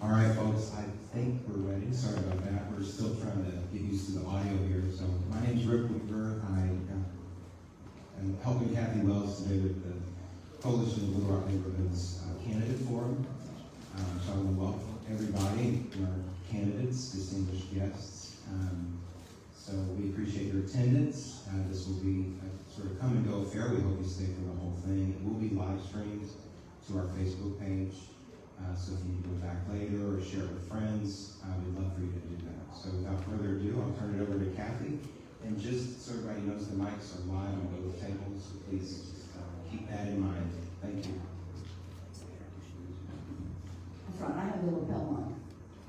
All right, folks, I think we're ready. Sorry about that. We're still trying to get used to the audio here. So my name is Rick Weaver. I am helping Kathy Wells today with the Coalition of Little Rock Neighborhoods Candidate Forum. So I want to welcome everybody, our candidates, distinguished guests. So we appreciate your attendance. This will be a sort of come and go affair. We hope you stay for the whole thing. It will be live streamed to our Facebook page. So if you can go back later or share it with friends, we'd love for you to do that. So without further ado, I'll turn it over to Kathy. And just so everybody knows, the mics are live on both tables, so please keep that in mind. Thank you. That's right, I have a little lapel mic.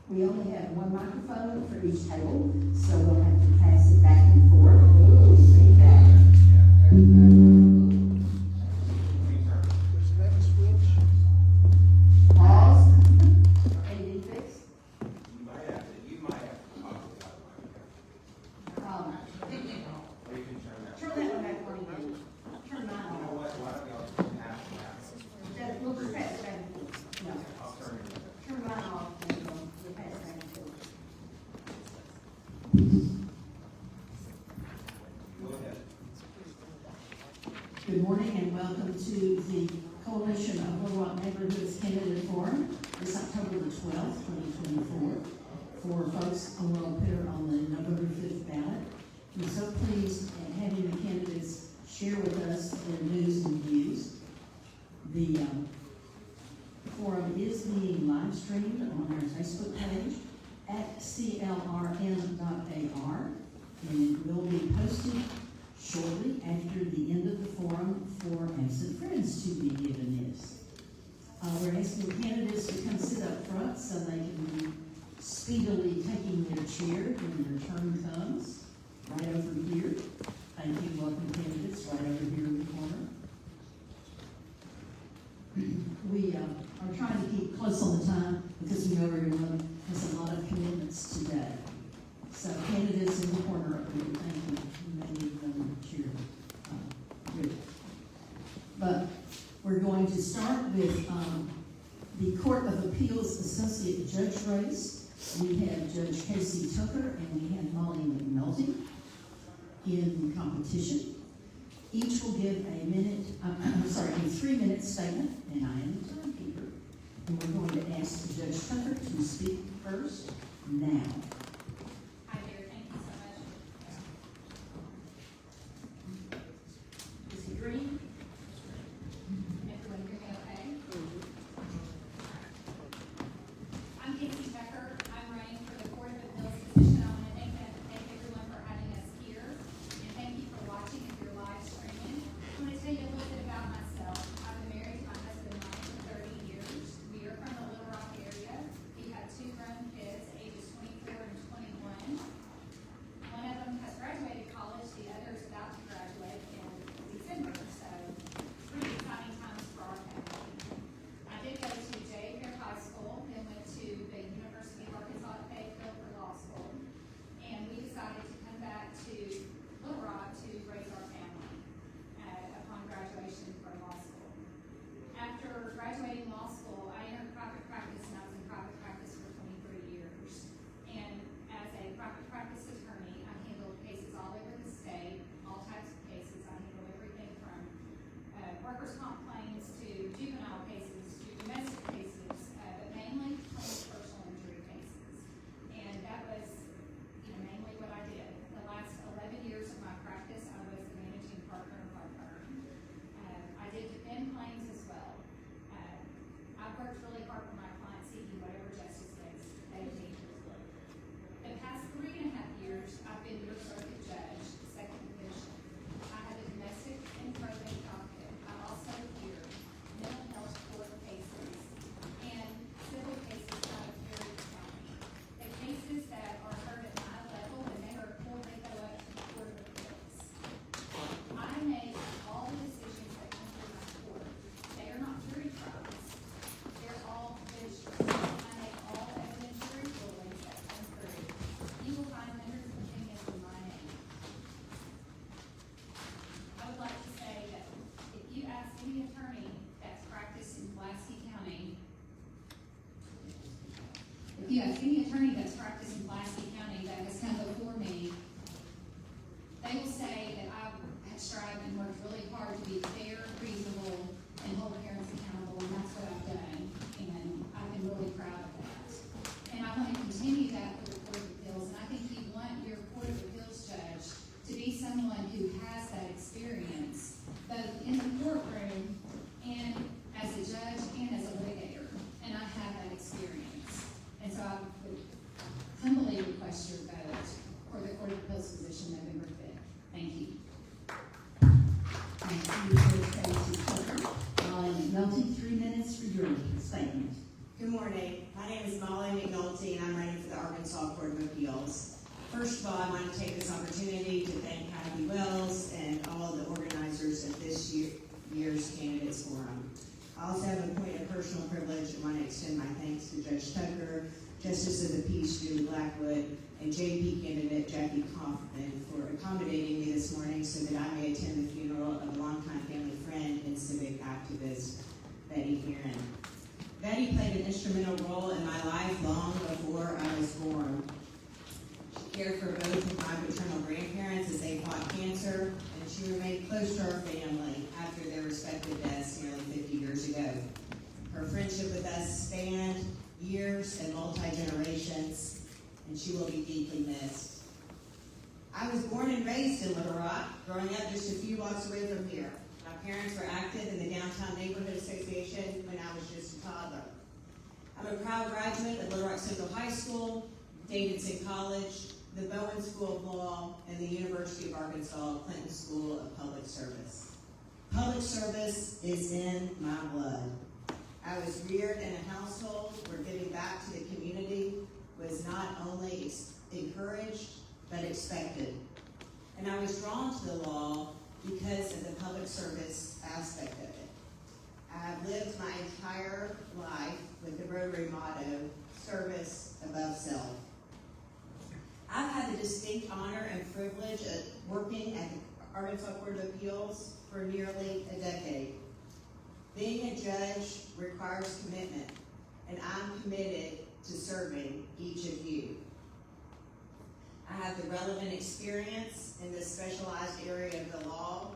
We only have one microphone for each table, so we'll have to pass it back and forth. See that? Pause. Any fix? You might have to talk about it. Or you can turn that. Turn that one back on again. Turn mine You know on. what? Why don't y'all just pass We'll just pass it back and forth. No. I'll turn it. Turn mine off and we'll pass it back and forth. Go ahead. Good morning and welcome to the Coalition of Little Rock Neighborhoods Candidate Forum this October the 12th, 2024. For folks who will appear on the November 5th ballot. We're so pleased at having the candidates share with us their news and views. The forum is being live streamed on our Facebook page at clrn.ar, and it will be posted shortly after the end of the forum for absent friends to be given this. We're asking candidates to come sit up front so they can be speedily taking their chair when their turn comes. Right over here. Thank you, welcome candidates, right over here in the corner. We are trying to keep close on the time because we know everyone has a lot of commitments today. So candidates in the corner up here, thank you. You may leave them cheer. Good. But we're going to start with the Court of Appeals Associate Judge race. We have Judge Casey Tucker and we have Molly McNulty in competition. Each will give a 3-minute statement, and I am the timekeeper. And we're going to ask Judge Tucker to speak first now. Hi there, thank you so much. Is he green? Everyone hear me okay? I'm Casey Tucker. I'm running for the Court of Appeals position. I want to thank everyone for having us here. And thank you for watching if you're live streaming. I want to tell you a little bit about myself. I've been married to my husband Mike for 30 years. We are from the Little Rock area. We have 2 grown kids, ages 24 and you ask any attorney that's practiced in Pulaski County that has come before me, they will say that I have strived and worked really hard to be fair, reasonable, and hold parents accountable, and that's what I've done, and I've been really proud of that. And I want to continue that for the Court of Appeals, and I think you want your Court of Appeals judge to be someone who has that experience, both in the courtroom and as a judge and as a litigator, and I have that experience. And so I would humbly request your vote for the Court of Appeals position November 5th. Thank you. Thank you, Judge Casey Tucker. Molly McNulty, 3 minutes for your statement. Good morning. My name is Molly McNulty, and I'm running for the Arkansas Court of Appeals. First of all, I want to take this opportunity to thank Kathy Wells and all of the organizers of this year's Candidates Forum. I also have a point of personal privilege and want to extend my thanks to Judge Tucker, Justice of the Peace Julie Blackwood, and JP candidate Jackie Kaufman for accommodating me this morning so that I may attend the funeral of a longtime family friend and civic activist, Betty Heron. Betty played an instrumental role in my life long before I was born. She cared for both of my paternal grandparents as they fought cancer, and she remained close to our family after their respective deaths nearly 50 years ago. Her friendship with us spanned years and multi-generations, and she will be deeply missed. I was born and raised in Little Rock, growing up just a few blocks away from here. My parents were active in the Downtown Neighborhood Association when I was just a toddler. I'm a proud graduate of Little Rock Central High School, Davidson College, the Bowen School of Law, and the University of Arkansas Clinton School of Public Service. Public service is in my blood. I was reared in a household where giving back to the community was not only encouraged, but expected. And I was drawn to the law because of the public service aspect of it. I've lived my entire life with the Rotary motto, service above self. I've had the distinct honor and privilege of working at the Arkansas Court of Appeals for nearly a decade. Being a judge requires commitment, and I'm committed to serving each of you. I have the relevant experience in this specialized area of the law,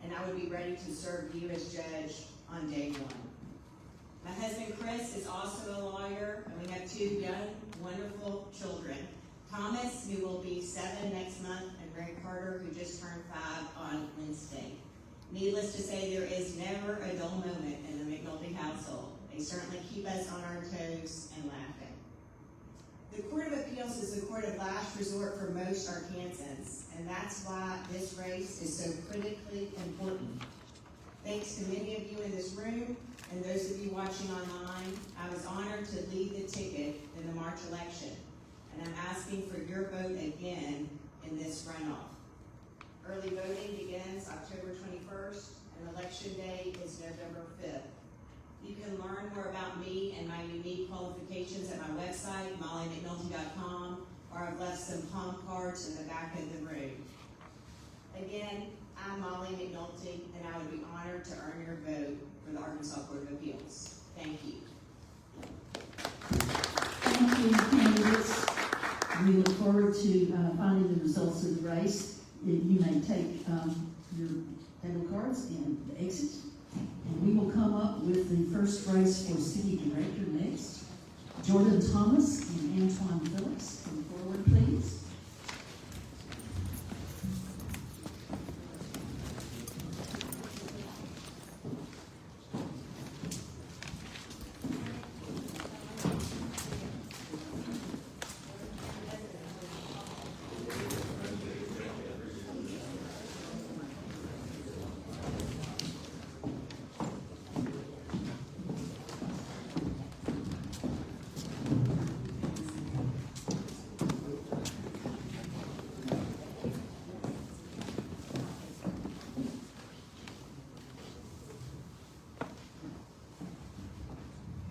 and I would be ready to serve you as judge on day one. My husband Chris is also a lawyer, and we have 2 young, wonderful children. Thomas, who will be 7 next month, and Ray Carter, who just turned 5 on Wednesday. Needless to say, there is never a dull moment in the McNulty household. They certainly keep us on our toes and laughing. The Court of Appeals is the court of last resort for most Arkansans, and that's why this race is so critically important. Thanks to many of you in this room and those of you watching online, I was honored to lead the ticket in the March election, and I'm asking for your vote again in this runoff. Early voting begins October 21st, and election day is November 5th. You can learn more about me and my unique qualifications at my website, mollymcnulty.com, or I've left some palm cards in the back of the room. Again, I'm Molly McNulty, and I would be honored to earn your vote for the Arkansas Court of Appeals. Thank you. Thank you, candidates. We look forward to finding the results of the race. You may take your table cards and the exit. And we will come up with the first race for city director next. Jordan Thomas and Antoine Phillips, come forward, please.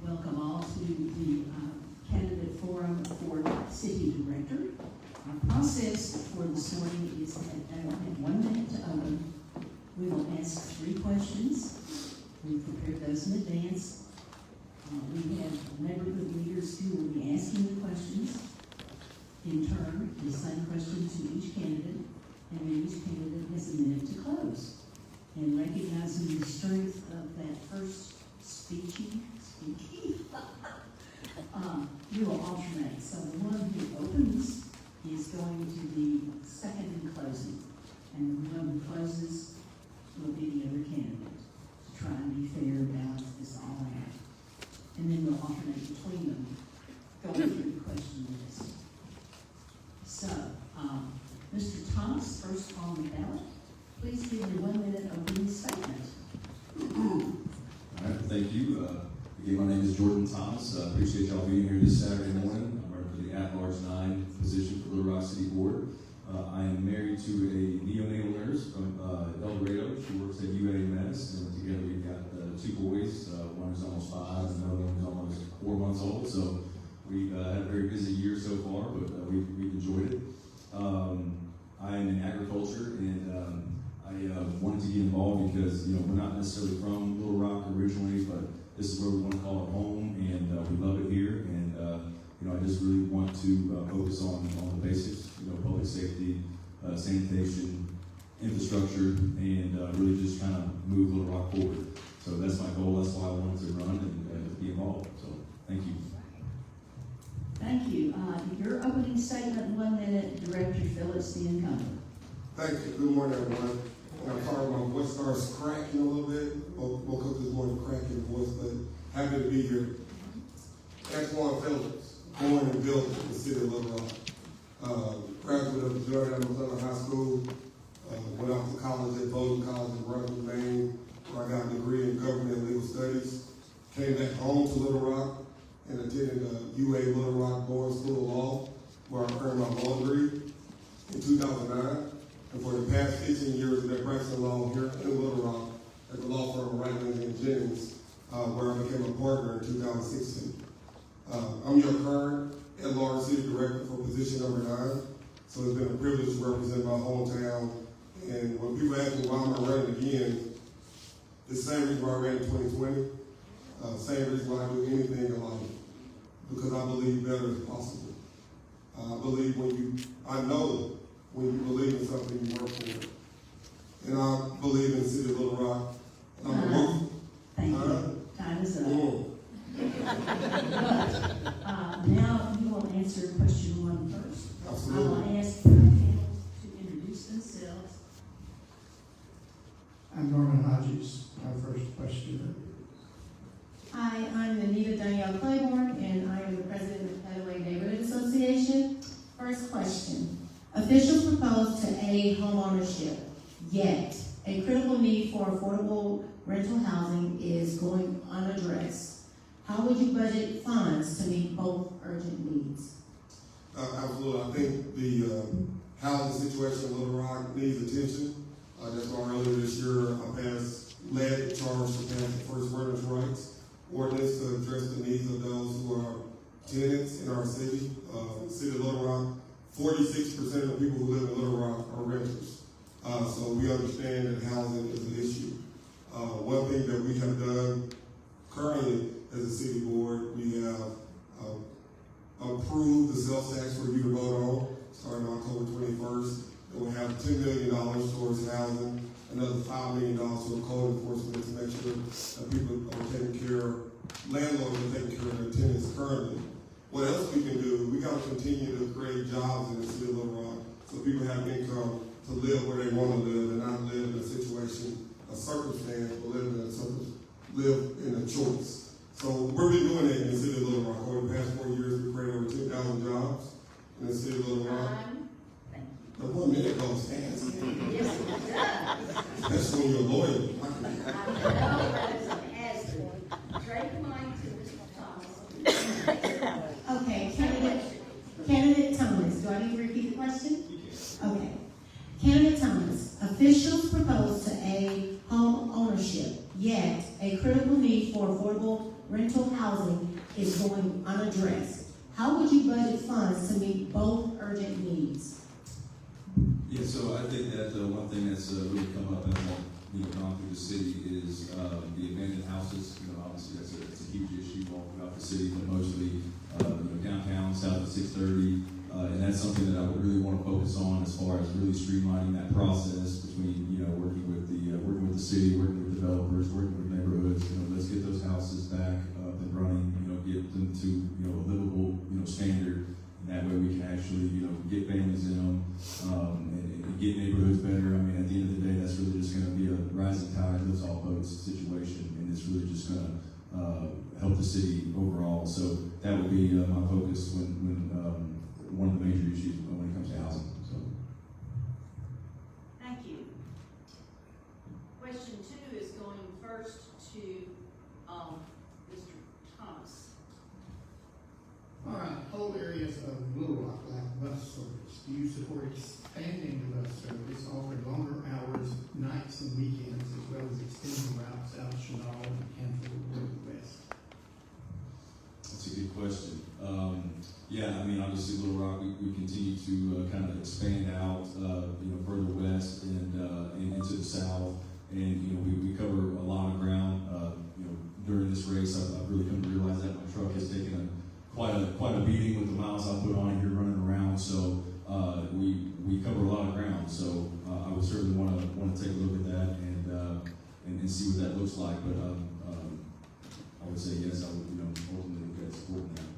Welcome all to the candidate forum for city director. Our process for this morning is that we have 1 minute to open. We will ask 3 questions. We've prepared those in advance. We have neighborhood leaders who will be asking the questions. to each candidate, and then each candidate has a minute to close. And recognizing the strength of that first speaking, you will alternate. So the one who opens is going to be second in closing, and the one who closes will be the other candidate, to try and be fair and balance this all out. And then we'll alternate between them, going through the question list. So, Mr. Thomas, first on the ballot, please give your 1 minute opening statement. All right, thank you. Again, my name is Jordan Thomas. Appreciate y'all being here this Saturday morning. I'm running for the at-large 9 position for Little Rock City Board. I am married to a neonatal nurse from El Dorado. She works at UAMS, and together we've got 2 boys. One is almost 5, and another one is almost 4 months old. So we've had a very busy year so far, but we've enjoyed it. I am in agriculture, and I wanted to get involved because, we're not necessarily from Little Rock originally, but this is where we want to call it home, and we love it here. And I just really want to focus on the basics, public safety, sanitation, infrastructure, and really just kind of move Little Rock forward. So that's my goal. That's why I wanted to run and be involved. So thank you. Thank you. Your opening statement in 1 minute, Director Phyllis the incumbent. Thank you. Good morning, everyone. I'm sorry my voice starts cracking a little bit. Woke up this morning cracking voice, but happy to be here. X1 Phillips, born and built in the city of Little Rock. Graduate of Jordan McClellan High School. Went off to college at Bowdoin College in Brunswick, Maine, where I got a degree in government and legal studies. Came back home to Little Rock and attended UA Little Rock Board School of Law, where I earned my law degree in 2009. And for the past 15 years, I've been practicing law here in Little Rock at the law firm of Wright and Jennings, where I became a partner in 2016. I'm your current at-large city director for position number 9. So it's been a privilege to represent my hometown. And when people ask me why I'm running again, it's the same reason why I ran in 2020. Same reason why I do anything in life, because I believe better is possible. I believe I know when you believe in something, you work for it. And I believe in the city of Little Rock. And I'm a Thank you. Time is up. Now you will answer question 1 first. Absolutely. I will ask our panel to introduce themselves. I'm Norman Hodges, our first questioner. Hi, I'm Anita Danielle Claiborne, and I am the president of Petaway Neighborhood Association. First question. Officials propose to aid homeownership, yet a critical need for affordable rental housing is going unaddressed. How would you budget funds to meet both urgent needs? Absolutely. I think the housing situation in Little Rock needs attention. That's why earlier this year I led the charge to pass the first renters' rights ordinance to address the needs of those who are tenants in our city. City of Little Rock, 46% of the people who live in Little Rock are renters. So we understand that housing is an issue. One thing that we have done currently as a city board, we have approved the sales tax for you to vote on, starting October 21st. And we'll have $10 million towards housing, another $5 million to code enforcement to make sure that people are taking care, landlords are taking care of their tenants currently. What else we can do, we got to continue to create jobs in the city of Little Rock so people have income to live where they want to live and not live in a situation, a circumstance, but live in a choice. So we've been doing that in the city of Little Rock. Over the past 4 years, we've created over 10,000 jobs in the city of Little Rock. The 1 minute goes fast. Yes, it does. Especially when you're a lawyer. I know that is an hazard. Trade the mic to Mr. Thomas. Okay, Candidate Thomas, do I need to repeat the question? Okay. Candidate Thomas, officials propose to aid home ownership, yet a critical need for affordable rental housing is going unaddressed. How would you budget funds to meet both urgent needs? Yeah, so I think that one thing that's really come up as I've gone through the city is the abandoned houses. Obviously that's a huge issue all throughout the city, but mostly downtown, south of 630, and and that's something that I would really want to focus on as far as really streamlining that process between, working with the city, working with developers, working with neighborhoods. Let's get those houses back up and running, get them to, a livable, standard. And that way we can actually, get families in them, and get neighborhoods better. I mean, at the end of the day, that's really just going to be a rising tide lifts all boats situation, and it's really just going to help the city overall. So that would be my focus when one of the major issues when it comes to housing. So. Thank you. Question 2 is going first to Mr. Thomas. All right, whole areas of Little Rock lack bus service. Do you support expanding the bus service, offering longer hours, nights and weekends, as well as extending routes out Chenal and Canfield Road West? That's a good question. Obviously Little Rock, we continue to kind of expand out, further west and into the south, and we cover a lot of ground. During this race, I've really come to realize that my truck has taken quite a beating with the miles I put on here running around. So we cover a lot of ground. So I would certainly want to take a look at that and see what that looks like. But I would say yes, I would ultimately look at supporting that.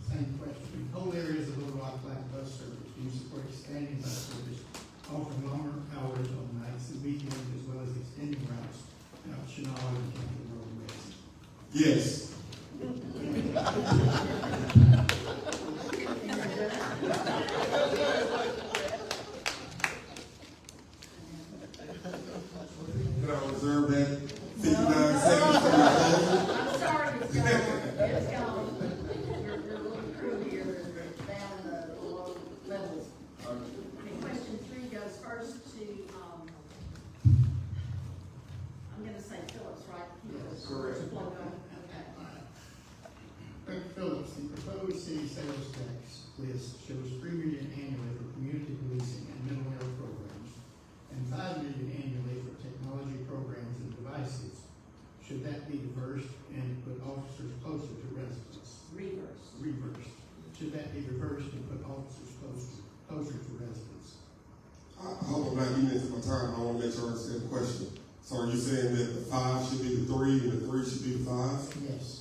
Same question. Whole areas of Little Rock lack bus service. Do you support expanding bus service, offering longer hours on nights and weekends, as well as extending routes out Chenal and Canfield Road West? Yes. Can I reserve that 59 seconds for your vote? I'm sorry, Ms. Gilmore. It's gone. Your little crew here is down in the low levels. Okay, question 3 goes first to, I'm gonna say Phillips, right? Yes, correct. Okay. Rick Phillips, the proposed city sales tax list shows $3 million annually for community policing and mental health programs, and $5 million annually for technology programs and devices. Should that be reversed and put officers closer to residents? Reversed. Should that be reversed and put officers closer to residents? I hope I'm not getting into my time. I want to make sure I understand the question. So are you saying that the 5 should be the 3 and the 3 should be the 5? Yes.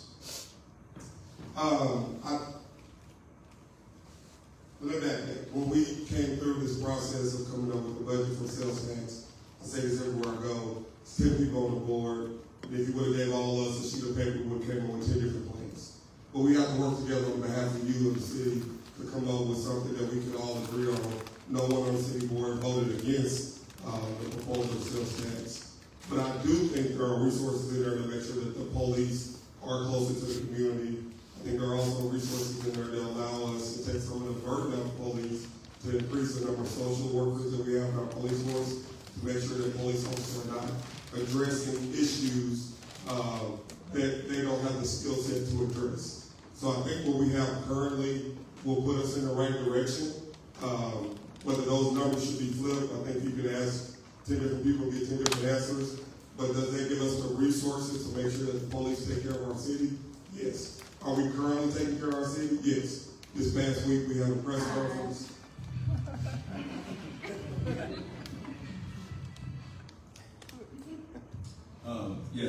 Let me back that. When we came through this process of coming up with the budget for sales tax, I say this everywhere I go, it's 10 people on the board, and if you would have gave all of us a sheet of paper, we would have came up with 10 different plans. But we have to work together on behalf of you and the city to come up with something that we can all agree on. No one on the city board voted against the proposal of sales tax. But I do think there are resources in there to make sure that the police are closer to the community. I think there are also resources in there that allow us to take some of the burden off the police, to increase the number of social workers that we have in our police force, to make sure that police officers are not addressing issues that they don't have the skill set to address. So I think what we have currently will put us in the right direction. Whether those numbers should be flipped, I think you can ask 10 different people, get 10 different answers. But does that give us the resources to make sure that the police take care of our city? Yes. Are we currently taking care of our city? Yes. This past week we had a press conference.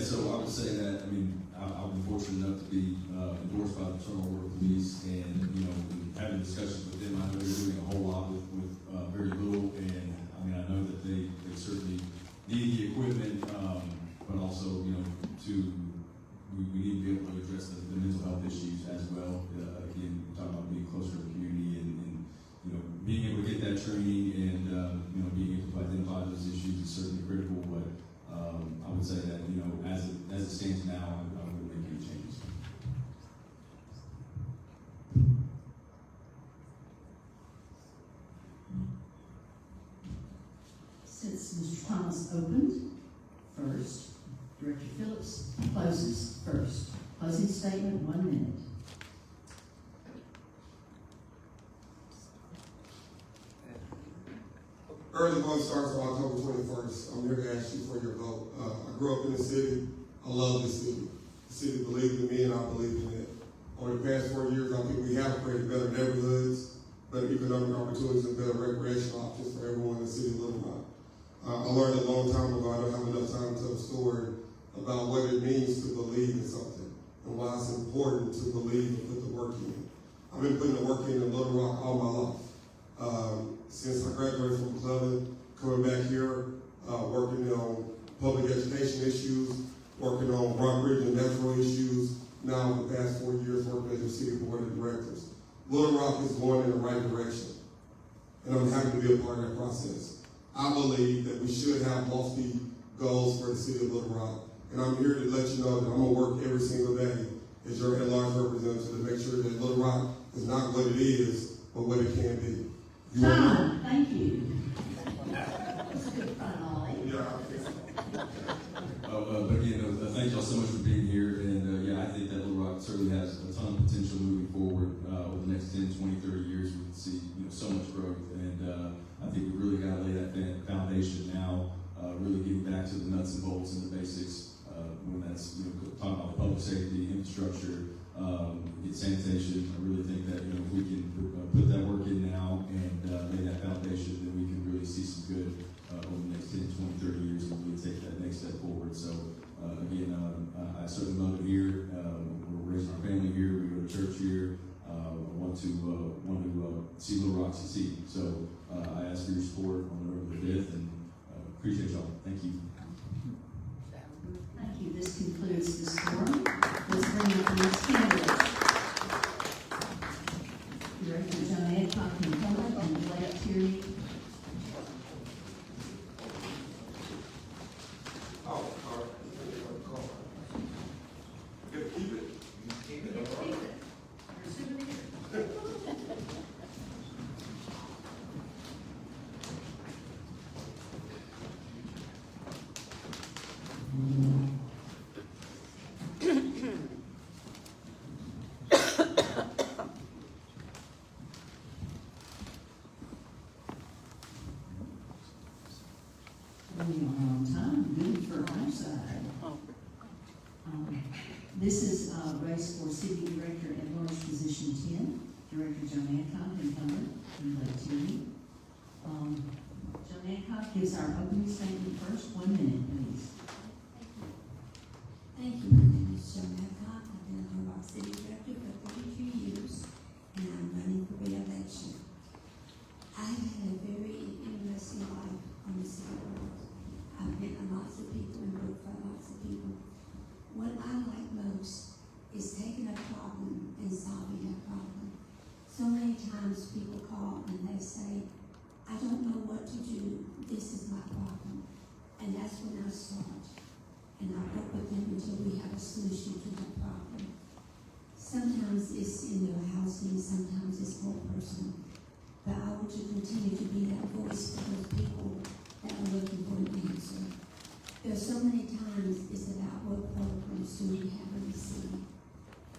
So I would say that, I've been fortunate enough to be endorsed by the Fraternal Order of Police, and, having discussions with them, I know they're doing a whole lot with very little, and, I know that they certainly need the equipment, but also, we need to be able to address the mental health issues as well. Again, we're talking about being closer to the community and being able to get that training and, being able to identify those issues is certainly critical, but I would say that, as it stands now, I wouldn't make any changes. Since Mr. Thomas opened first, Director Phillips closes first. Closing statement, 1 minute. Early vote starts on October 21st. I'm here to ask you for your vote. I grew up in the city. I love the city. The city believed in me and I believed in it. Over the past 4 years, I think we have created better neighborhoods, better economic opportunities, and better recreational options for everyone in the city of Little Rock. I learned a long time ago, I don't have enough time to tell a story about what it means to believe in something and why it's important to believe and put the work in. I've been putting the work in Little Rock all my life. Since I graduated from Cleveland, coming back here, working on public education issues, working on Rock Ridge and natural issues, now for the past 4 years working as the city board of directors. Little Rock is going in the right direction, and I'm happy to be a part of that process. I believe that we should have lofty goals for the city of Little Rock, and I'm here to let you know that I'm going to work every single day as your at-large representative to make sure that Little Rock is not what it is, but what it can be. You want me- Tom, thank you. That's a good fun, Ollie. But again, thank y'all so much for being here, and yeah, I think that Little Rock certainly has a ton of potential moving forward. Over the next 10, 20, 30 years, we can see so much growth, and I think we really got to lay that foundation now, really getting back to the nuts and bolts and the basics, when that's talking about public safety, infrastructure, sanitation. I really think that if we can put that work in now and lay that foundation, then we can really see some good over the next 10, 20, 30 years and really take that next step forward. So again, I certainly love it here. We're raising our family here. We go to church here. I want to see Little Rock succeed. So I ask for your support on November the 5th, and appreciate y'all. Thank you. Thank you. This concludes this forum. Let's bring up the next candidate. Director John Adcock and Helen and Blake Tierney. On time, good for our side. This is a race for city director at large, position 10. Director John Adcock and Helen and Blake Tierney. John Adcock gives our opening statement first. 1 minute, please. Thank you. My name is Joan Adcock. I've been a Little Rock City Director for 33 years, and I'm running for re-election. I've had a very interesting life on the city board. I've met lots of people and worked for lots of people. What I like most is taking a problem and solving that problem. So many times people call and they say, I don't know what to do. This is my problem. And that's when I start. And I work with them until we have a solution to that problem. Sometimes it's in their housing, sometimes it's more personal. But I want to continue to be that voice for those people that are looking for an answer. There's so many times it's about what programs do we have in the city.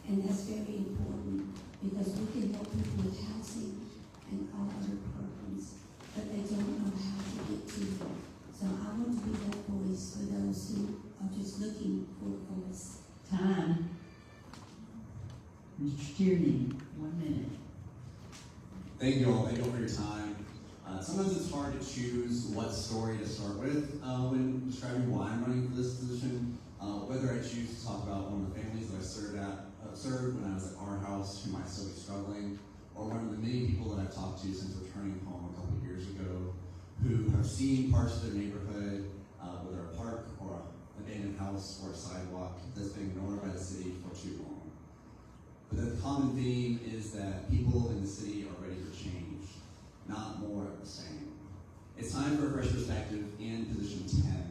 And that's very important because we can help people with housing and all other programs, but they don't know how to get to them. So I want to be that voice for those who are just looking for a voice. Time. Mr. Tierney, 1 minute. Thank you all. Thank you all for your time. Sometimes it's hard to choose what story to start with when describing why I'm running for this position. Whether I choose to talk about one of the families that I served when I was at our house, who might still be struggling, or one of the many people that I've talked to since returning home a couple of years ago, who have seen parts of their neighborhood, whether a park or an abandoned house or a sidewalk, that's been ignored by the city for too long. But the common theme is that people in the city are ready for change, not more of the same. It's time for a fresh perspective in position 10.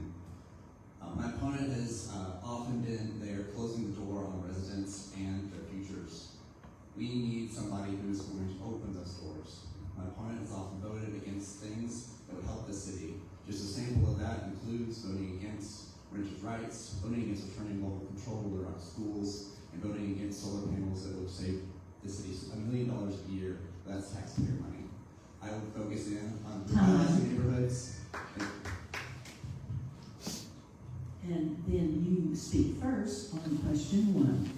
My opponent has often been there closing the door on residents and their futures. We need somebody who's going to open those doors. My opponent has often voted against things that would help the city. Just a sample of that includes voting against renters' rights, voting against returning local control over our schools, and voting against solar panels that would save the city $1 million a year. That's taxpayer money. I would focus in on revitalizing neighborhoods. And then you speak on question 1.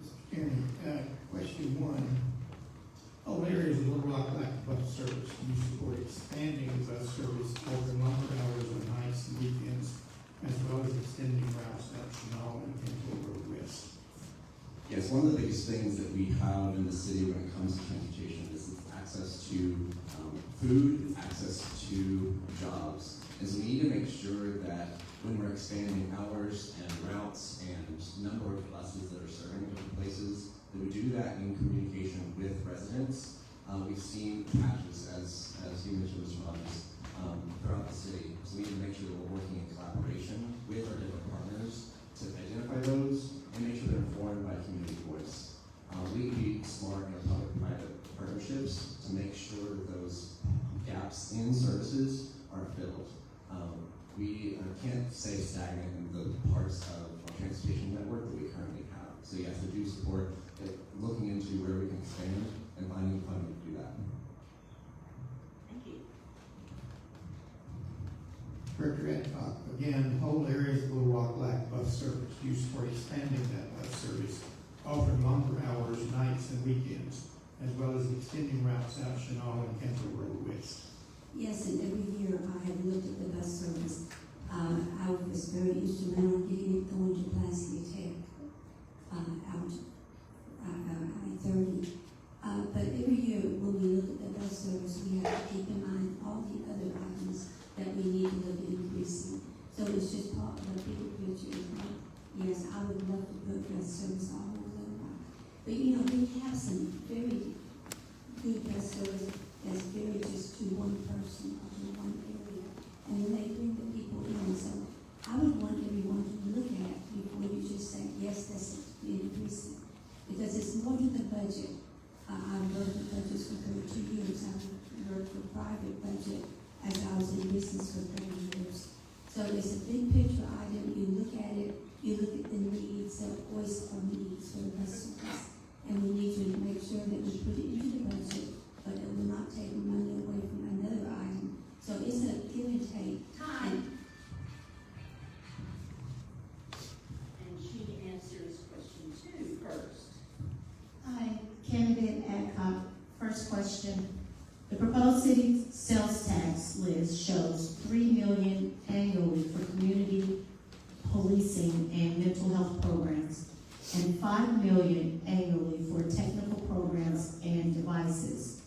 Mr. Chairman, question 1. All areas of Little Rock lack bus service. Do you support expanding the bus service over longer hours on nights and weekends, as well as extending routes out Chenal and Pinto Road West? Yes, one of the biggest things that we have in the city when it comes to transportation is access to food, access to jobs. And so we need to make sure that when we're expanding hours and routes and number of buses that are serving different places, that we do that in communication with residents. We've seen patches, as you mentioned, Mr. Rogers, throughout the city. So we need to make sure that we're working in collaboration with our different partners to identify those and make sure they're informed by community voice. We can be smart in our public-private partnerships to make sure that those gaps in services are filled. We can't stay stagnant in the parts of our transportation network that we currently have. So yes, I do support looking into where we can expand and finding funding to do that. Thank you. Director Adcock, again, whole areas of Little Rock lack bus service. Do you support expanding that bus service, offering longer hours, nights, and weekends, as well as extending routes out Chenal and Pinto Road West? Yes, and every year I have looked at the bus service. I was very instrumental in getting it going to Pulaski Tech out I-30. But every year when we look at the bus service, we have to keep in mind all the other items that we need to look at increasing. So it's just part of the bigger picture. Yes, I would love to put bus service all over the rock. But you know, we have some very good bus service that's very just to one person or to one area. And then they bring the people in. So I would want everyone to look at it before you just say, yes, that's increasing. Because it's more than the budget. I've worked with budgets for 32 years. I've worked for private budget as I was in business for 30 years. So it's a big picture item. You look at it, you look at the needs, the voice of needs for the customers. And we need to make sure that we put it into the budget, but it will not take money away from another item. So it's a give and take. Time. And she answers question 2 first. Hi, candidate Adcock. First question. The proposed city sales tax list shows $3 million annually for community policing and mental health programs, and $5 million annually for technical programs and devices.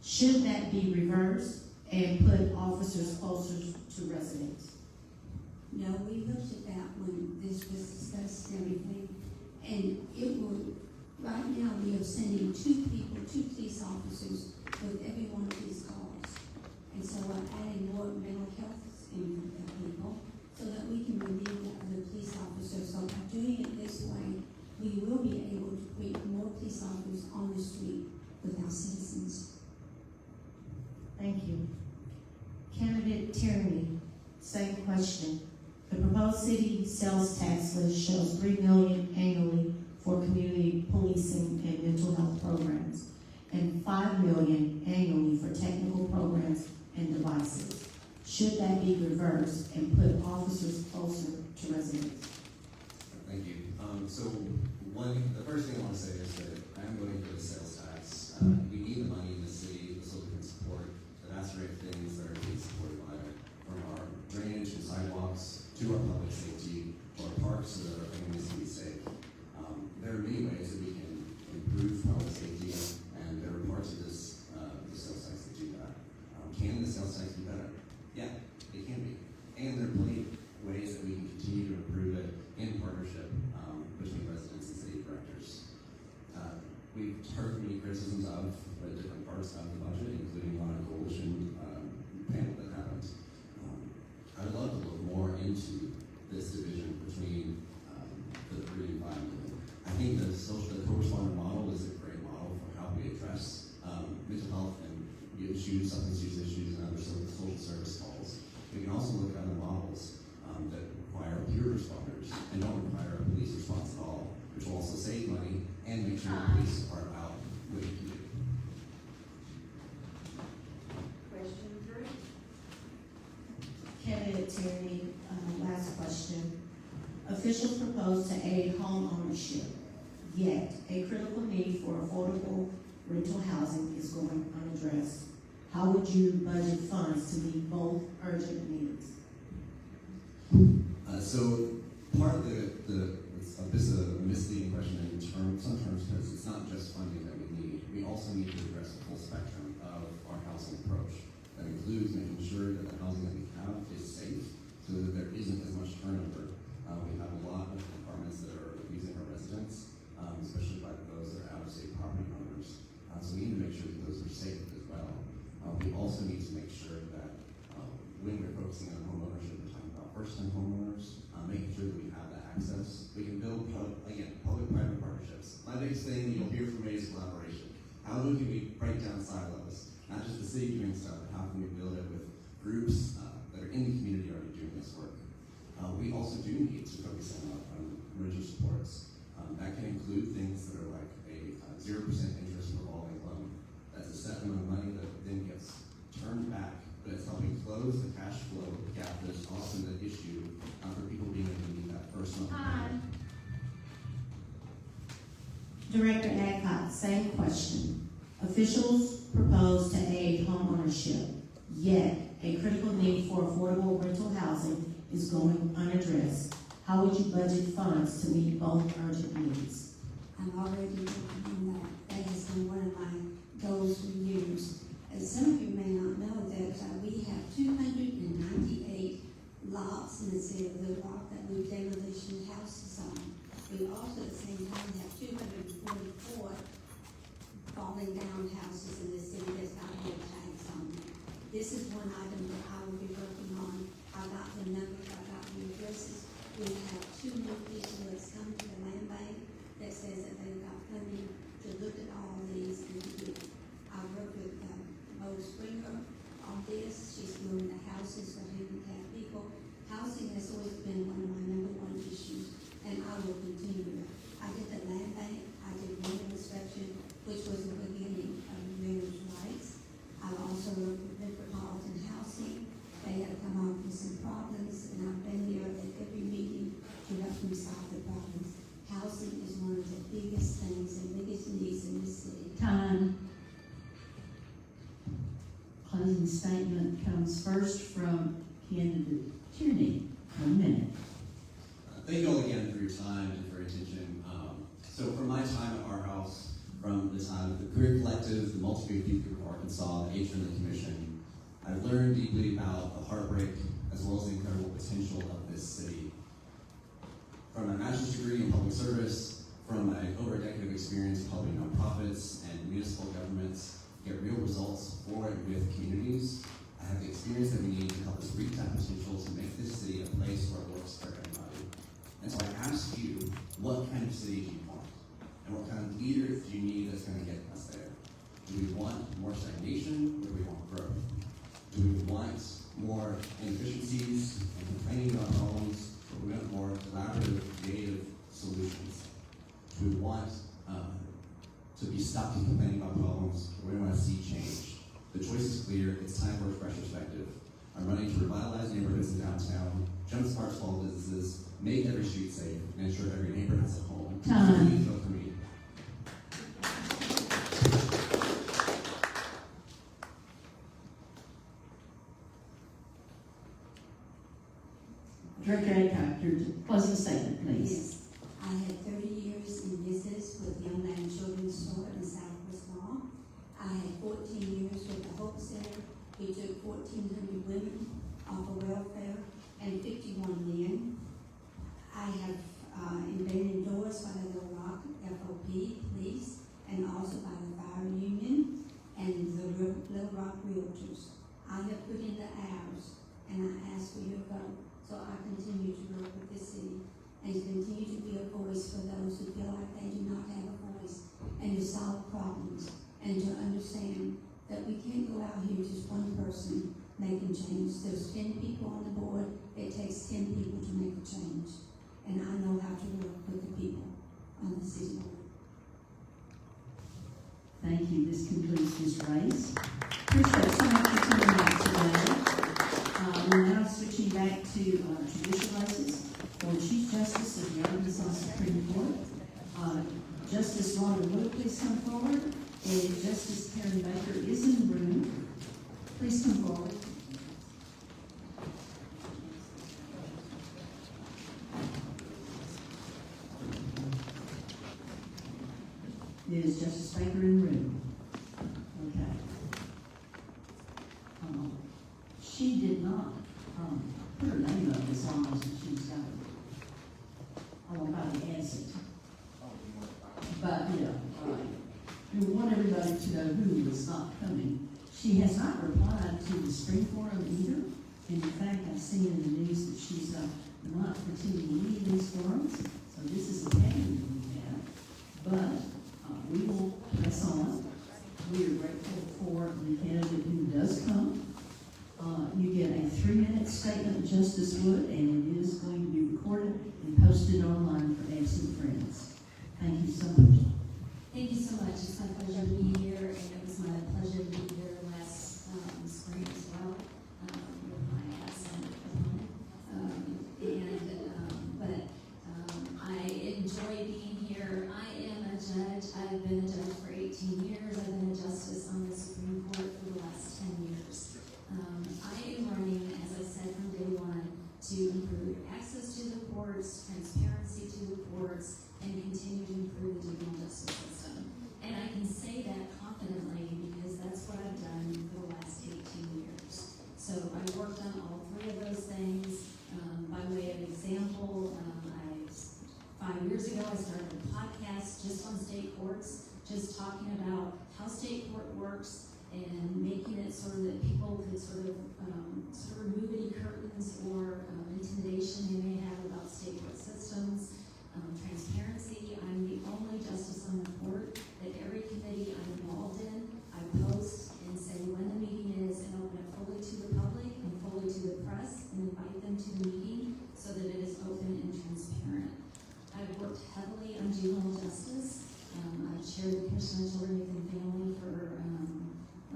Should that be reversed and put officers closer to residents? No, we looked at that when this was discussed and everything. And it will, right now we are sending 2 police officers with every one of these calls. And so we're adding more mental health people so that we can relieve the other police officers. So by doing it this way, we will be able to put more police officers on the street with our citizens. Thank you. Candidate Tierney, same question. The proposed city sales tax list shows $3 million annually for community policing and mental health programs, and $5 million annually for technical programs and devices. Should that be reversed and put officers closer to residents? Thank you. The first thing I want to say is that I am voting for the sales tax. We need the money in the city so we can support the necessary things that are being supported by it, from our drainage and sidewalks to our public safety, to our parks so that our families can be safe. There are many ways that we can improve public safety, and there are parts of this the sales tax that do that. Can the sales tax be better? Yeah, it can be. And there are plenty of ways that we can continue to improve it in partnership between residents and city directors. We've heard many criticisms of the different parts of the budget, including a lot of coalition Candidate Tierney, last question. Officials propose to aid home ownership, yet a critical need for affordable rental housing is going unaddressed. How would you budget funds to meet both urgent needs? So part of it's a bit of a misleading question in some terms, because it's not just funding that we need. We also need to address the full spectrum of our housing approach. That includes making sure that the housing that we have is safe, so that there isn't as much turnover. We have a lot of apartments that are using our residents, especially by those that are out-of-state property owners. So we need to make sure that those are safe as well. We also need to make sure that when we're focusing on home ownership, we're talking about first-time homeowners, making sure that we have that access. We can build, public-private partnerships. My biggest thing you'll hear from me is collaboration. How can we break down silos? Not just the city doing stuff, but how can we build it with groups that are in the community already doing this work? We also do need to focus on emergency supports. That can include things that are like a 0% interest revolving loan. That's a set amount of money that then gets turned back, but it's helping close the cash flow gap that's often the issue for people being able to meet that first month. Director Adcock, same question. Officials propose to aid home ownership, yet a critical need for affordable rental housing is going unaddressed. How would you budget funds to meet both urgent needs? I'm already working on that. That has been one of my goals for years. As some of you may not know that we have 298 lots in the city of Little Rock that we've demolition houses on. We also at the same time have 244 falling down houses in the city that's got no tags on them. This is one item that I will be working on. I got the numbers, I got the addresses. We have 2 new people that's come to the land bank that says that they've got funding to look at all these and to do. I work with Mo Springer on this. She's moving the houses for handicapped people. Housing has always been one of my #1 issues, and I will continue. I did the land bank, I did one inspection, which was the beginning of marriage rights. I also worked with Metropolitan Housing. They have come up with some problems, and I've been here at every meeting to help them solve the problems. Housing is one of the biggest things and biggest needs in this city. Time. Closing statement comes first from candidate Tierney. 1 minute. Thank you all again for your time and for your attention. So from my time at our house, from the time of the Career Collective, the Multi-Faith Youth Group of Arkansas, the H&M Commission, I've learned deeply about the heartbreak as well as the incredible potential of this city. From my master's degree in public service, from over a decade of experience helping nonprofits and municipal governments get real results for and with communities, I have the experience that we need to help us reach that potential to make this city a place where it works for everybody. And so I ask you, what kind of city do you want? And what kind of leaders do you need that's going to get us there? Do we want more stagnation, or do we want growth? Do we want more inefficiencies and complaining about problems, or do we want more collaborative, creative solutions? Do we want to be stuck in complaining about problems, or do we want to see change? The choice is clear. It's time for a fresh perspective. I'm running to revitalize neighborhoods in downtown, jumpstart small businesses, make every street safe, and ensure every neighbor has a home. Time. So please vote for me. Director Adcock, your closing statement, please. Yes, I had 30 years in business with Young Man Children's Store in Southwest Mall. I had 14 years with the Hope Center. We took 1,400 women off of welfare and 51 men. I have been endorsed by the Little Rock FOP police and also by the fire union and the Little Rock Realtors. I have put in the hours and I ask for your vote. So I continue to work with this city and to continue to be a voice for those who feel like they do not have a voice, and to solve problems and to understand that we can't go out here just one person making change. There's 10 people on the board. It takes 10 people to make a change. And I know how to work with the people on the city board. Thank you. This concludes this race. Appreciate so much for coming out today. We're now switching back to judicial races for Chief Justice of the Arkansas Supreme Court. Justice Rhonda Wood, please come forward. And Justice Karen Baker is in the room. Please come forward. Is Justice Baker in the room? Okay. She did not put her name up as long as she's got it. I won't probably answer it. But, yeah, we want everybody to know who is not coming. She has not replied to the spring forum either. And in fact, I've seen in the news that she's not attending any of these forums. So this is a pain that we have. But we will press on. We are grateful for the candidate who does come. You get a 3-minute statement of Justice Wood, and it is going to be recorded and posted online for absent friends. Thank you so much. Thank you so much. It's my pleasure to be here, and it was my pleasure to be here last spring as well with my absent opponent. I enjoy being here. I am a judge. I've been a judge for 18 years. I've been a justice on the Supreme Court for the last 10 years. I am running, as I said from day one, to improve access to the courts, transparency to the courts, and continue to improve the juvenile justice system. And I can say that confidently because that's what I've done for the last 18 years. So I've worked on all 3 of those things. By way of example, 5 years ago I started a podcast just on state courts, just talking about how state court works and making it so that people could sort of remove any curtains or intimidation they may have about state court systems. Transparency, I'm the only justice on the court that every committee I'm involved in, I post and say when the meeting is and open it fully to the public and fully to the press and invite them to the meeting so that it is open and transparent. I've worked heavily on juvenile justice. I've chaired the Commission on Children, Youth, and Family for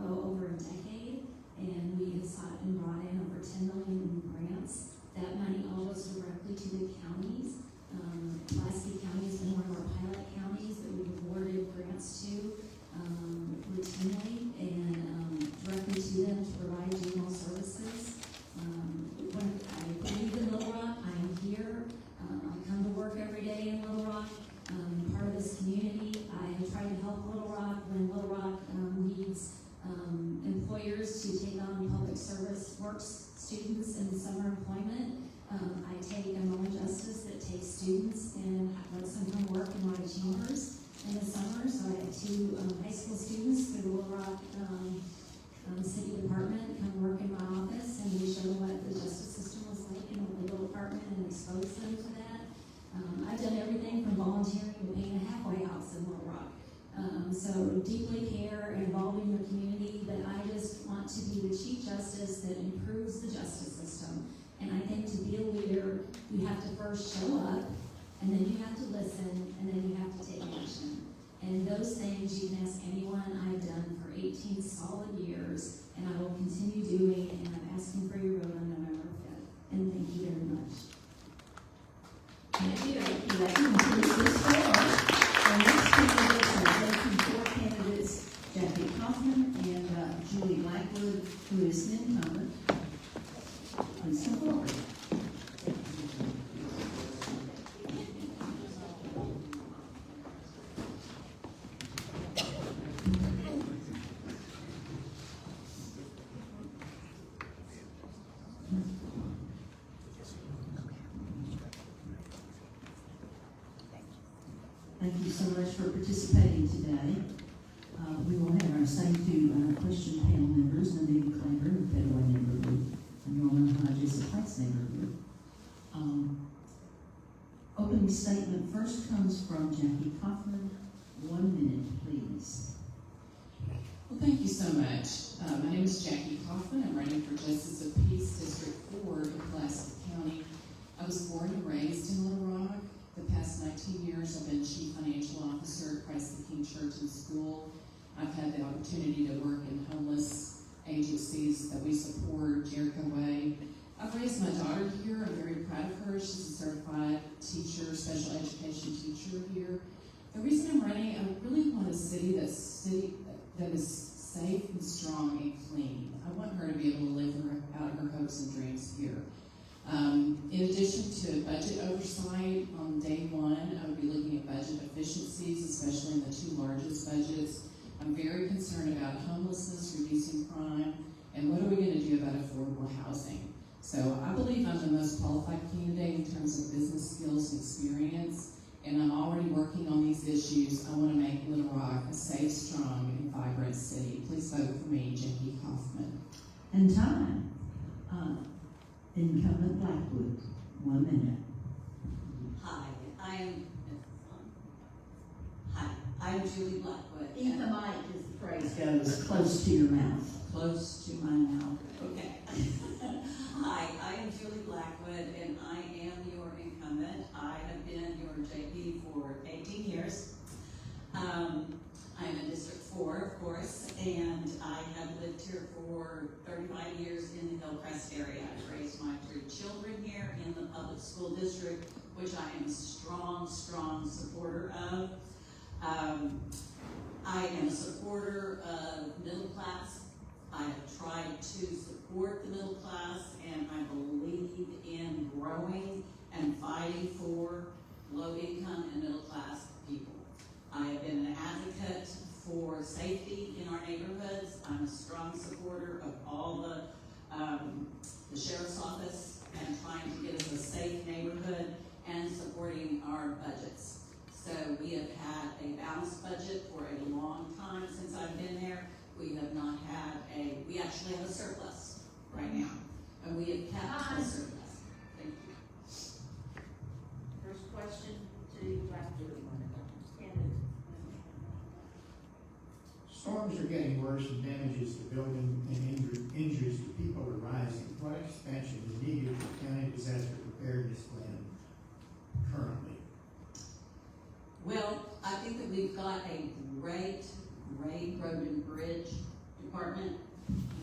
over a decade, and we have sought and brought in over $10 million in grants. That money all goes directly to the counties. Pulaski County has been one of our pilot counties that we've awarded grants to routinely and directly to them to provide juvenile services. When I believe in Little Rock, I'm here. I come to work every day in Little Rock. Part of this community. I have tried to help Little Rock when Little Rock needs employers to take on public service works students in summer employment. I'm only justice that takes students and lets them come work in my chambers in the summer. So I have 2 high school students through the Little Rock City Department come work in my office, and we show them what the justice system was like in the legal department and expose them to that. I've done everything from volunteering to being a halfway house in Little Rock. So deeply care and involving the community, but I just want to be the Chief Justice that improves the justice system. And I think to be a leader, you have to first show up, and then you have to listen, and then you have to take action. And those things you can ask anyone I've done for 18 solid years, and I will continue doing, and I'm asking for your vote on November 5th. And thank you very much. Thank you. That concludes this forum. Our next candidates are voting 4 candidates, Jackie Kaufman and Julie Blackwood, who is an incumbent. Please come forward. Thank you so much for participating today. We will have our same 2 question panel members, Nadine Claiborne of Federal Neighborhood and Norman Hodges of Heights Neighborhood. Opening statement first comes from Jackie Kaufman. 1 minute, please. Well, thank you so much. My name is Jackie Kaufman. I'm running for Justice of Peace, District 4 in Pulaski County. I was born and raised in Little Rock. The past 19 years, I've been Chief Financial Officer at Christ the King Church and School. I've had the opportunity to work in homeless agencies that we support, Jericho Way, atmosphere. In addition to budget oversight, on day one, I would be looking at budget efficiencies, especially in the two largest budgets. I'm very concerned about homelessness, reducing crime, and what are we going to do about affordable housing? So I believe I'm the most qualified candidate in terms of business skills and experience, and I'm already working on these issues. I want to make Little Rock a safe, strong, and vibrant city. Please vote for me, Jackie Kaufman. And time. Incumbent Blackwood, 1 minute. I'm Julie Blackwood. Eat the mic, as the phrase goes, close to your mouth. Close to my mouth. Okay. Hi, I am Julie Blackwood, and I am your incumbent. I have been your JP for 18 years. I'm in District 4, of course, and I have lived here for 35 years in the Hillcrest area. I've raised my 3 children here in the public school district, which I am a strong supporter of. I am a supporter of middle class. I have tried to support the middle class, and I believe in growing and fighting for low income and middle class people. I have been an advocate for safety in our neighborhoods. I'm a strong supporter of all the sheriff's office and trying to get us a safe neighborhood and supporting our budgets. So we have had a balanced budget for a long time since I've been there. We have not had we actually have a surplus right now, and we have kept a surplus. Thank you. First question to Blackwood. Storms are getting worse and damages to building and injuries to people are rising. What expansion is needed for the county disaster preparedness plan currently? Well, I think that we've got a great road and bridge department.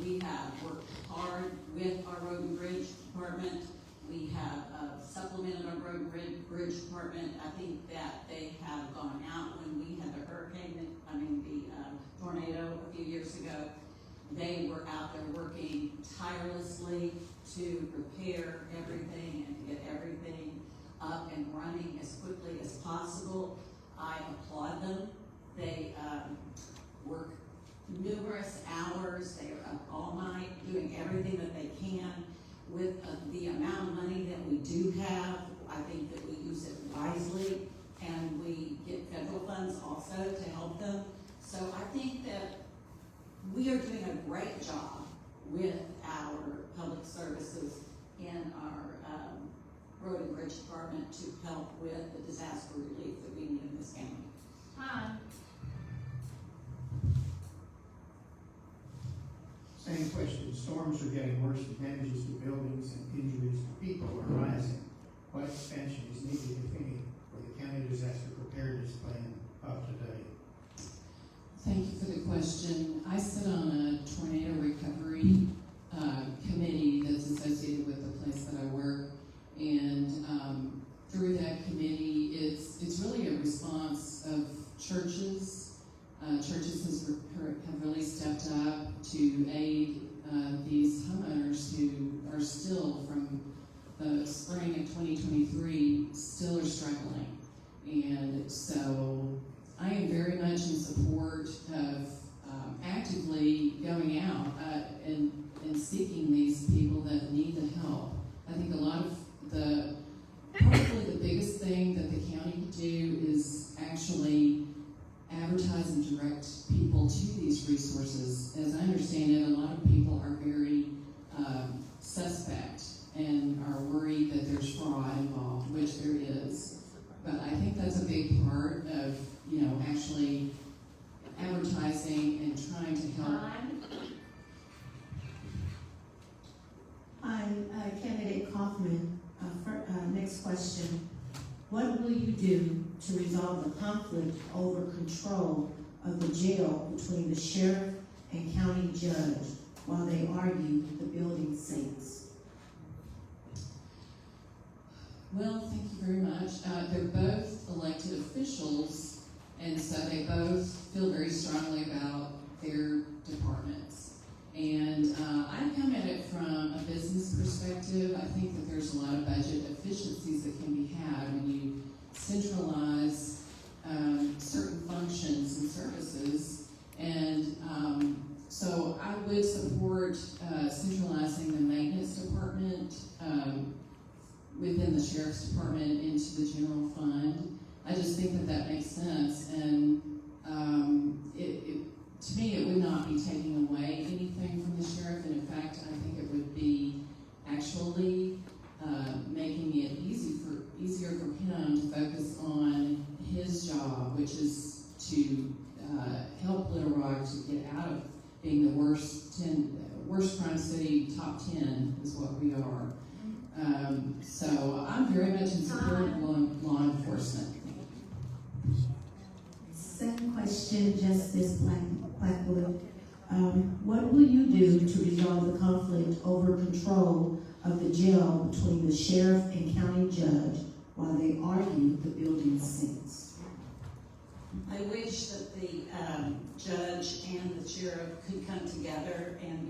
We have worked hard with our road and bridge department. We have supplemented our road and bridge department. I think that they have gone out when we had the tornado a few years ago. They were out there working tirelessly to repair everything and to get everything up and running as quickly as possible. I applaud them. They work numerous hours. They are up all night doing everything that they can. With the amount of money that we do have, I think that we use it wisely, and we get federal funds also to help them. So I think that we are doing a great job with our public services in our road and bridge department to help with the disaster relief that we need in this county. Same question. Storms are getting worse and damages to buildings and injuries to people are rising. What expansion is needed, if any, for the county disaster preparedness plan up to date? Thank you for the question. I sit on a tornado recovery committee that's associated with the place that I work, and through that committee, it's really a response of churches. Churches have really stepped up to aid these homeowners who are still, from the spring of 2023, still are struggling. And so I am very much in support of actively going out and seeking these people that need the help. I think probably the biggest thing that the county could do is actually advertise and direct people to these resources. As I understand it, a lot of people are very suspect and are worried that there's fraud involved, which there is. But I think that's a big part of, actually advertising and trying to help. I'm Candidate Kaufman. Next question. What will you do to resolve the conflict over control of the jail between the sheriff and county judge while they argue the building sinks? Well, thank you very much. They're both elected officials, and so they both feel very strongly about their departments. And I come at it from a business perspective. I think that there's a lot of budget efficiencies that can be had when you centralize certain functions and services. And so I would support centralizing the maintenance department within the sheriff's department into the general fund. I just think that that makes sense, and to me, it would not be taking away anything from the sheriff, and in fact, I think it would be actually making it easier for him to focus on his job, which is to help Little Rock to get out of being the worst crime city, top 10 is what we are. So I'm very much in support of law enforcement. Second question, Justice Blackwood. What will you do to resolve the conflict over control of the jail between the sheriff and county judge while they argue the building sinks? I wish that the judge and the sheriff could come together and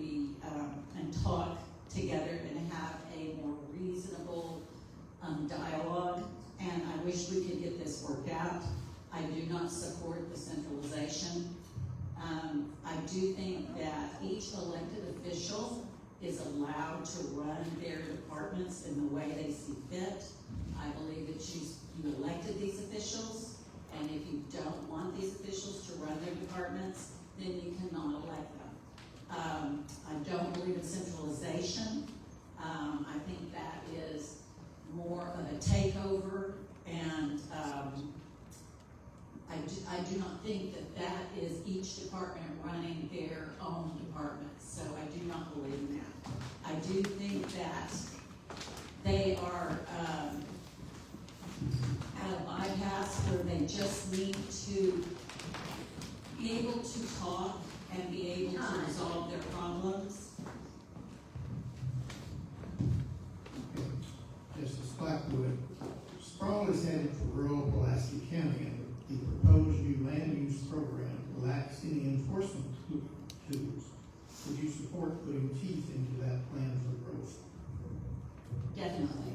and talk together and have a more reasonable dialogue. And I wish we could get this worked out. I do not support the centralization. I do think that each elected official is allowed to run their departments in the way they see fit. I believe that you elected these officials, and if you don't want these officials to run their departments, then you cannot elect them. I don't believe in centralization. I think that is more of a takeover, and I do not think that is each department running their own department. So I do not believe in that. I do think that they are at a bypass where they just need to be able to talk and be able to resolve their problems. Justice Blackwood, sprawl is headed for rural Pulaski County, and the proposed new land use program lacks any enforcement tools. Would you support putting teeth into that plan for growth? Definitely.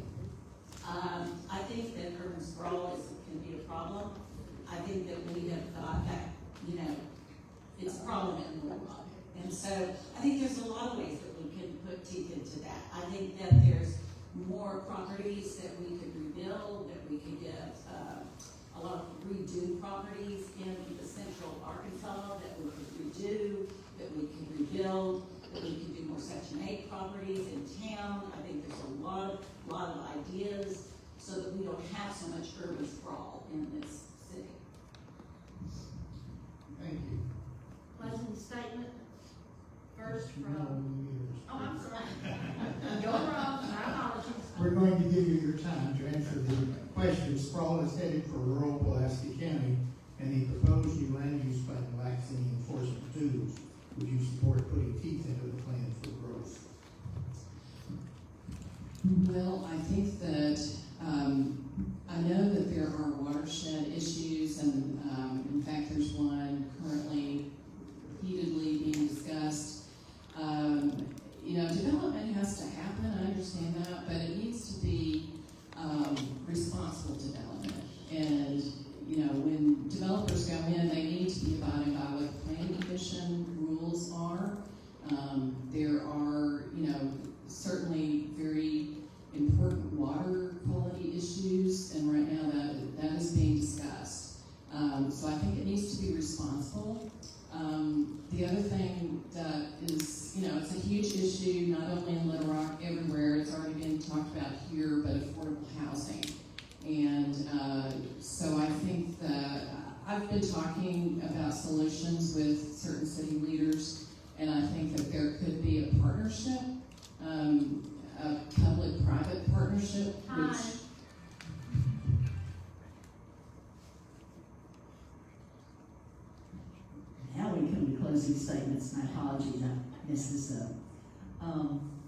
I think that urban sprawl can be a problem. I think that we have thought that, it's a problem in Little Rock. And so I think there's a lot of ways that we can put teeth into that. I think that there's more properties that we could rebuild, that we could get a lot of redo properties in the central Arkansas that we could redo, that we could rebuild, that we could do more Section 8 properties in town. I think there's a lot of ideas so that we don't have so much urban sprawl in this city. Thank you. Closing statement, first No, from, years. oh, I'm sorry. You're wrong, my apologies. We're going to give you your time to answer the question. Sprawl is headed for rural Pulaski County, and the proposed new land use plan lacks any enforcement tools. Would you support putting teeth into the plan for growth? Well, I think that I know that there are watershed issues, and in fact, there's one currently heatedly being discussed. Development has to happen, I understand that, but it needs to be responsible development. And, when developers go in, they need to be abiding by what the planning commission rules are. There are, certainly very important water quality issues, and right now that is being discussed. So I think it needs to be responsible. The other thing that is, it's a huge issue, not only in Little Rock, everywhere. It's already been talked about here, but affordable housing. And so I think that I've been talking about solutions with certain city leaders, and I think that there could be a partnership, a public-private partnership, which Now we come to closing statements. My apologies, I messed this up.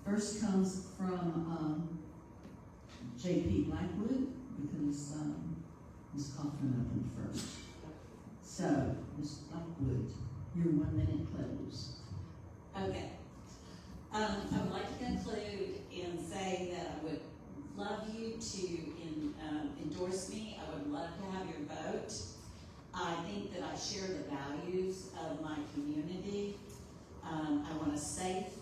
First comes from J.P. Blackwood, because Ms. Kaufman opened first. So, Ms. Blackwood, your 1 minute close. Okay. I would like to conclude in saying that I would love you to endorse me. I would love to have your vote. I think that I share the values of my community. I want a safe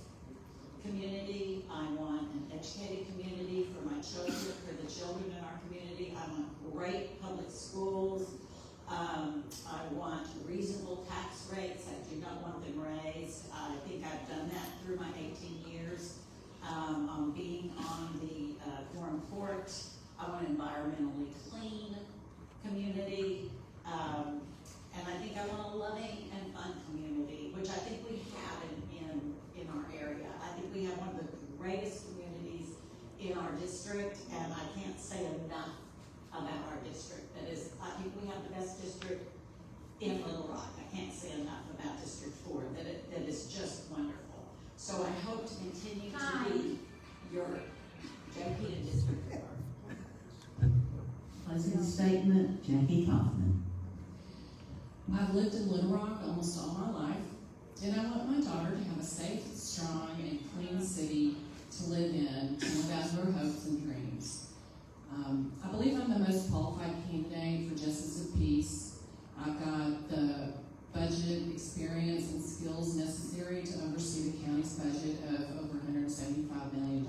community. I want an educated community for my children, for the children in our community. I want great public schools. I want reasonable tax rates. I do not want them raised. I think I've done that through my 18 years on being on the Quorum Court. I want an environmentally clean community. And I think I want a loving and fun community, which I think we have in our area. I think we have one of the greatest communities in our district, and I can't say enough about our district. That is, I think we have the best district in Little Rock. I can't say enough about District 4, that is just wonderful. So I hope to continue to be your JP in District 4. Closing statement, Jackie Kaufman. I've lived in Little Rock almost all my life, and I want my daughter to have a safe, strong, and clean city to live in, to live out her hopes and dreams. I believe I'm the most qualified candidate for Justice of Peace. I've got the budget experience and skills necessary to oversee the county's budget of over $175 million.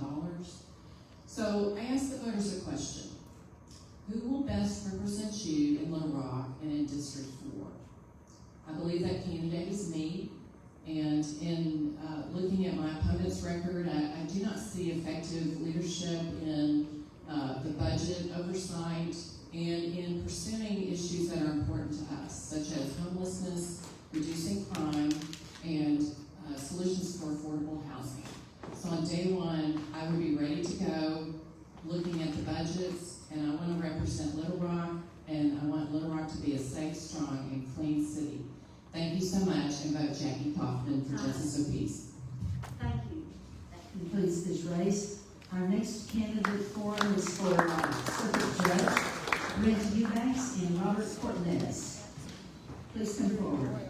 So I ask the voters a question. Who will best represent you in Little Rock and in District 4? I believe that candidate is me, and in looking at my opponent's record, I do not see effective leadership in the budget oversight and in pursuing issues that are important to us, such as homelessness, reducing crime, and solutions for affordable housing. So on day one, I would be ready to go, looking at the budgets, and I want to represent Little Rock, and I want Little Rock to be a safe, strong, and clean city. Thank you so much, and vote Jackie Kaufman for Justice of Peace. Thank you. Concludes this race. Our next candidate forum is for Circuit Judge Brent Eubanks and Robert Cortez. Please come forward.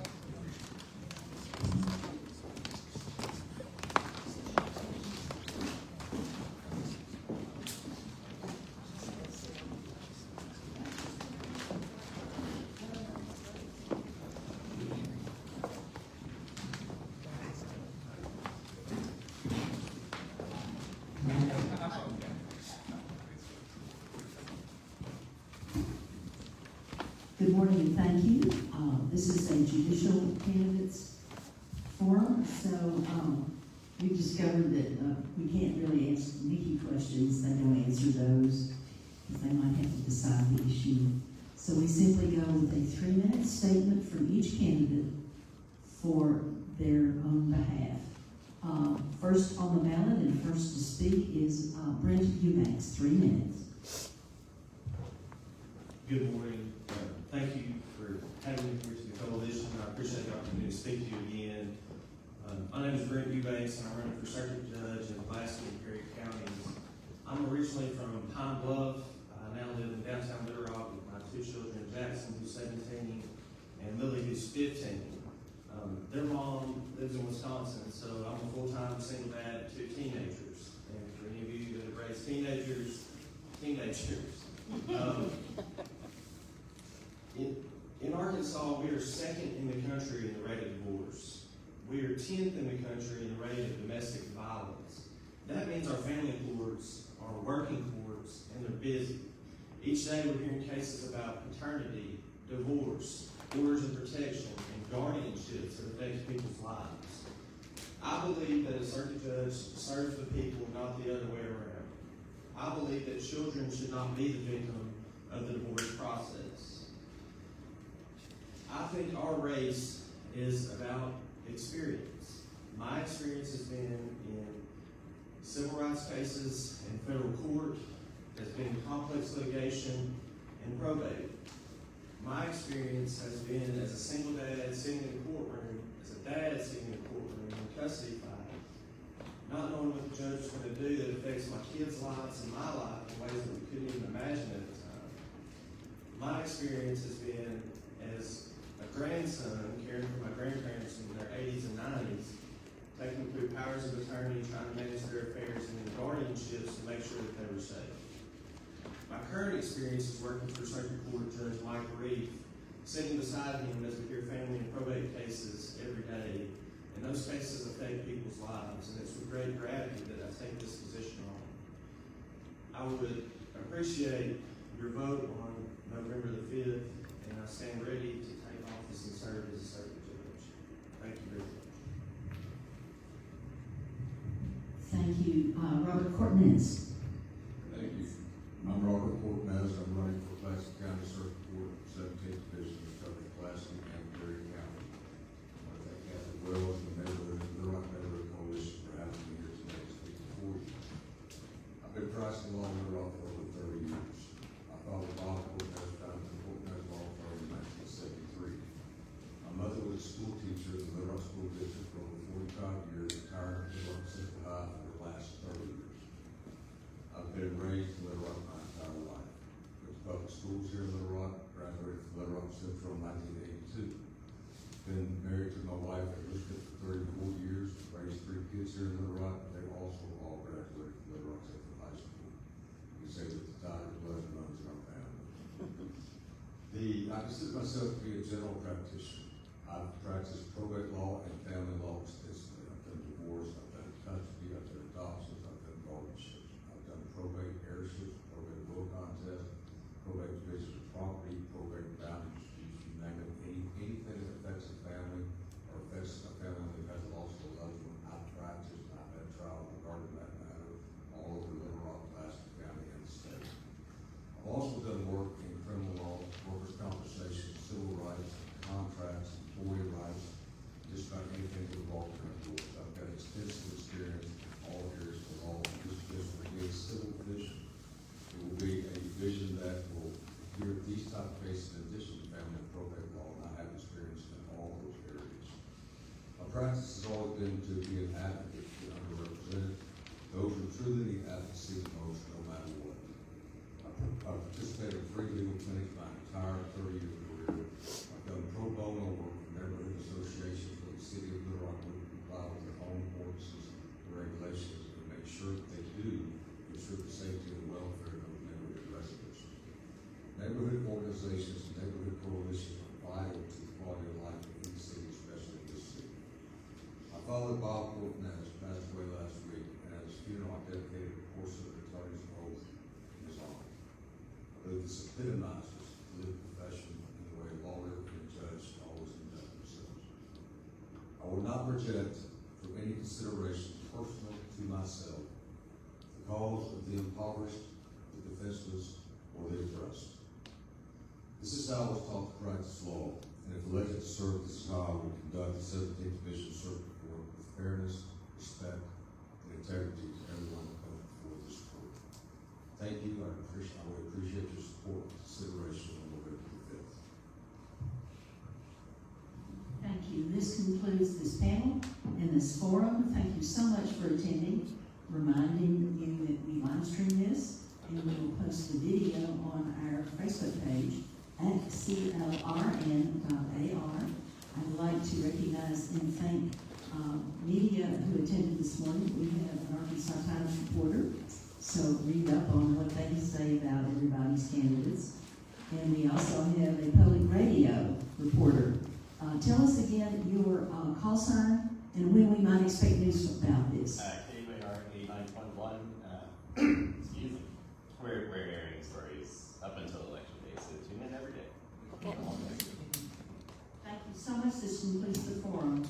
Good morning and thank you. This is a judicial candidates forum, so we discovered that we can't really ask Nikki questions. They don't answer those because they might have to decide the issue. So we simply go with a 3-minute statement from each candidate for their own behalf. First on the ballot and first to speak is Brent Eubanks, 3 minutes. Good morning. Thank you for having me here to the coalition. I appreciate the opportunity to speak to you again. My name is Brent Eubanks, and I'm running for Circuit Judge in Pulaski and Perry counties. I'm originally from Pine Bluff. I now live in downtown Little Rock with my 2 children, Jackson, who's 17, and Lily, who's 15. Their mom lives in Wisconsin, so I'm a full-time single dad to 2 teenagers. And for any of you that have raised teenagers. In Arkansas, we are 2nd in the country in the rate of divorce. We are 10th in the country in the rate of domestic violence. That means our family courts are working courts and they're busy. Each day we're hearing cases about paternity, divorce, orders of protection, and guardianships that affect people's lives. I believe that a circuit judge serves the people, not the other way around. I believe that children should not be the victim of the divorce process. I think our race is about experience. My experience has been in civil rights cases in federal court, has been complex litigation, and probate. My experience has been as a single dad sitting in a courtroom, as a dad sitting in a courtroom in a custody fight, not knowing what the judge is going to do that affects my kids' lives and my life in ways that we couldn't even imagine at the time. My experience has been as a grandson caring for my grandparents in their 80s and 90s, take them through powers of attorney, trying to manage their affairs, and then guardianships to make sure that they were safe. My current experience is working for Circuit Court Judge Mike Reef, sitting beside him as we hear family and probate cases every day, and those cases affect people's lives, and it's with great gratitude that I take this position on. I would appreciate your vote on November the 5th, and I stand ready to take office and serve as a circuit judge. Thank you very much. Thank you. Robert Cortnez. Thank you. I'm Robert Cortnez. I'm running for Classic County Circuit Court, 17th Division, covering Classic and Perry County. I thank Kathy Wells and the neighborhood, the Little Rock Neighborhood Coalition for having me here today to speak before you. I've been practicing law in Little Rock for over 30 years. My father, Bob Cortnez, founded the Cortnez Law Firm in 1973. My mother was a school teacher in the Little Rock School District for over 45 years, retired from Little Rock Central High for the last 30 years. I've been raised in Little Rock my entire life. Went to public schools here in Little Rock, graduated from Little Rock Central in 1982. Been married to my wife at Elizabeth for 34 years, raised 3 kids here in Little Rock. They also all graduated from Little Rock Central High School. We say that the tide of blood runs in our family. I consider myself to be a general practitioner. I've practiced probate law and family law extensively. I've done divorce, I've done custody, I've done adoptions, I've done guardianships. I've done probate heirships, probate will contest, probate division of property, probate boundary disputes, you name it. Anything that affects a family or affects a family that has lost a loved one, I've practiced, I've had trial regarding that matter all over Little Rock, Alaska County, and the state. I've also done work in criminal law, workers' compensation, civil rights, contracts, employee rights, just about anything involved in our courts. I've got extensive experience in all areas of law. This division will be a civil division. It will be a division that will hear these type of cases in addition to family and probate law, and I have experience in all those areas. My practice has always been to be an advocate for the underrepresented, those who truly need advocacy the most, no matter what. I've participated in 3 legal clinics my entire 30-year career. I've done pro bono work for neighborhood associations where the city of Little Rock would comply with their own ordinances and regulations and make sure that they do ensure the safety and welfare of neighborhood residents. Neighborhood organizations and neighborhood coalitions are vital to the quality of life in any city, especially this city. My father, Bob Cortnez, passed away last week, and at his funeral, I dedicated a portion of the attorney's oath in his honor. I believe this epitomizes the legal profession in the way a lawyer and a judge always conduct themselves. I will not reject, for any consideration personal to myself, the cause of the impoverished, the defenseless, or the oppressed. This is how I was taught to practice law, and if elected to serve, this is how I would conduct the 17th Division Circuit Court with fairness, respect, and integrity to everyone who comes before this court. Thank you. I would appreciate your support and consideration on November the 5th. Thank you. This concludes this panel and this forum. Thank you so much for attending. Reminding you that we live stream this, and we will post the video on our Facebook page at clrn.ar. I'd like to recognize and thank media who attended this morning. We have an Arkansas Times reporter, so read up on what they say about everybody's candidates. And we also have a public radio reporter. Tell us again your call sign and when we might expect news about this. KUAR 89.1, excuse me, we're airing stories up until election day, so tune in every day. Thank you so much. This concludes the forum.